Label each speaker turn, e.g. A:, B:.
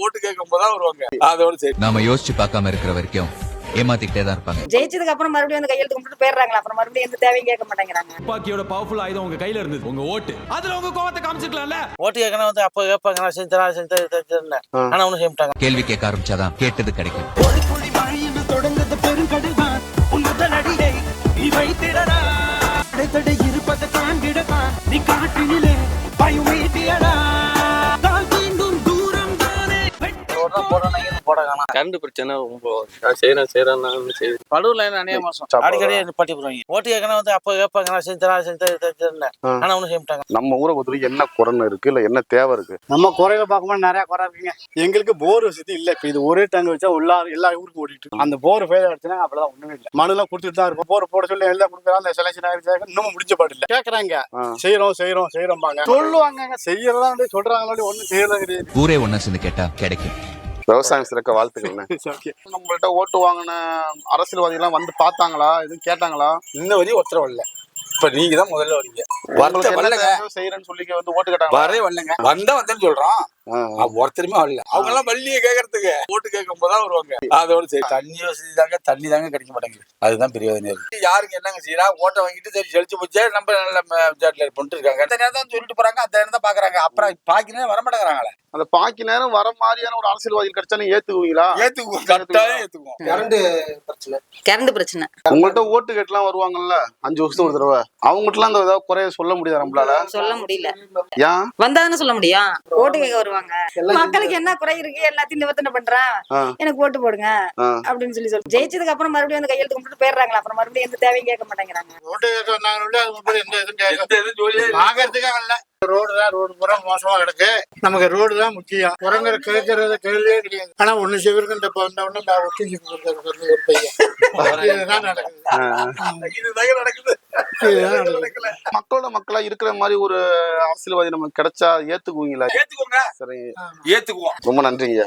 A: ஓட்டு கேட்கும் போதுதான் வருவாங்க. அதோட சரி.
B: நாம யோசிச்சு பார்க்காம இருக்கிற வரைக்கும் ஏமாத்திக்கிட்டே தான் இருப்பாங்க.
C: ஜெயிச்சதுக்கு அப்புறம் மறுபடியும் வந்து கையெழுத்து கும்பிட்டு போயிடுறாங்க. அப்புறம் மறுபடியும் எந்த தேவையும் கேட்க மாட்டேங்கிறாங்க.
D: துப்பாக்கியோட பவர்ஃபுல் ஆயுதம் உங்க கையில இருந்தது, உங்க ஓட்டு. அதுல உங்க கோவத்தை காமிச்சிக்கலாம்ல.
E: ஓட்டு கேட்கணும் வந்து அப்ப கேட்பாங்க, நான் செஞ்சேன் ஆனா ஒன்னும் செய்ய மாட்டாங்க.
B: கேள்வி கேட்க ஆரம்பிச்சாதான் கேட்டது கிடைக்கும்.
F: கரண்ட் பிரச்சனை ரொம்ப செய்யறேன்
E: படுவில் அநேக மாசம் அடிக்கடி பட்டி போடுவாங்க. ஓட்டு கேட்கணும் வந்து அப்ப கேட்பாங்க, நான் செஞ்சேன் ஆனா ஒன்னும் செய்ய மாட்டாங்க.
G: நம்ம ஊரை பொறுத்தவரைக்கும் என்ன குறைன்னு இருக்கு, இல்ல என்ன தேவை இருக்கு?
H: நம்ம குறையில பார்க்கும்போது நிறைய குறை இருக்குங்க. எங்களுக்கு போர் வசதி இல்ல. இப்ப இது ஒரே டேங்க் வச்சா எல்லா ஊருக்கும் ஓடிட்டு இருக்கு. அந்த போர் ஃபெயில் ஆயிடுச்சுன்னா அப்படிதான் ஒண்ணுமே இல்லை. மனு எல்லாம் கொடுத்துட்டு தான் இருக்கும். போர் போட சொல்லி எல்லாம் கொடுக்குறாங்க. அந்த செலக்ஷன் ஆயிடுச்சு, இன்னும் முடிஞ்ச பாடு இல்ல. கேக்குறாங்க, செய்யறோம் செய்யறோம்பாங்க. செய்யறதா வந்து சொல்றாங்களோ ஒண்ணும் செய்யறது கிடையாது.
B: ஊரே ஒன்னா சேர்ந்து கேட்டா கிடைக்கும்.
G: விவசாயம் சிறக்க வாழ்த்துக்கள். நம்மள்ட்ட ஓட்டு வாங்கின அரசியல்வாதி எல்லாம் வந்து பார்த்தாங்களா, எதுவும் கேட்டாங்களா?
A: இன்ன வரையும் உத்தரவு இல்ல. இப்ப நீங்க தான் முதல்ல வரீங்க.
G: செய்யறேன்னு சொல்லி வந்து ஓட்டு கேட்டாங்க.
A: வரவே வரலங்க. வந்தேன்னு சொல்றான். ஒருத்தருமே வரல. அவங்க எல்லாம் வள்ளியை கேட்கறதுக்கு ஓட்டு கேட்கும் போதுதான் வருவாங்க. அதோட சரி. தண்ணி வசதி தண்ணி தாங்க கிடைக்க மாட்டேங்குது. அதுதான் பெரிய வேதனை இருக்கு. யாருக்கு என்னங்க செய்யறா, ஓட்டை வாங்கிட்டு சரி செழிச்சு போச்சே நம்ம நல்ல பண்ணிட்டு இருக்காங்க. அந்த நேரம் தான் சொல்லிட்டு போறாங்க, அந்த நேரம் தான் பாக்குறாங்க. அப்புறம் பாக்கி நேரம் வர மாட்டேங்கிறாங்களே.
G: அந்த பாக்கி நேரம் வர மாதிரியான ஒரு அரசியல்வாதி கிடைச்சாலும் ஏத்துக்குவீங்களா?
A: ஏத்துக்குவோம், கட்டாயம் ஏத்துக்குவோம்.
C: கரண்ட் பிரச்சனை.
G: உங்கள்கிட்ட ஓட்டு கேட்டுலாம் வருவாங்கல்ல 5 வருஷத்துக்கு ஒரு தடவை, அவங்ககிட்ட அந்த ஏதாவது குறைய சொல்ல முடியாது நம்மளால?
C: சொல்ல முடியல.
G: ஏன்
C: வந்தாதானே சொல்ல முடியும். ஓட்டு கேட்க வருவாங்க. மக்களுக்கு என்ன குறை இருக்கு, எல்லாத்தையும் நிவர்த்தனை பண்றேன், எனக்கு ஓட்டு போடுங்க அப்படின்னு சொல்லி ஜெயிச்சதுக்கு அப்புறம் மறுபடியும் வந்து கையெழுத்து கும்பிட்டு போயிடுறாங்க. அப்புறம் மறுபடியும் எந்த தேவையும் கேட்க மாட்டேங்கிறாங்க.
H: ஓட்டு கேட்க ரோடு பூரா மோசமா கிடக்கு. நமக்கு ரோடு தான் முக்கியம். குறைங்கிற கேட்கறது கேள்வியே கிடையாது. ஆனா ஒண்ணு செய்வருக்கு இந்த ஒரு பையன் இதுதான் நடக்குது.
G: மக்களோட மக்களா இருக்கிற மாதிரி ஒரு அரசியல்வாதி நமக்கு கிடைச்சா ஏத்துக்குவீங்களா?
A: ஏத்துக்கோங்க.
G: சரி,
A: ஏத்துக்குவோம்.
G: ரொம்ப நன்றிங்க.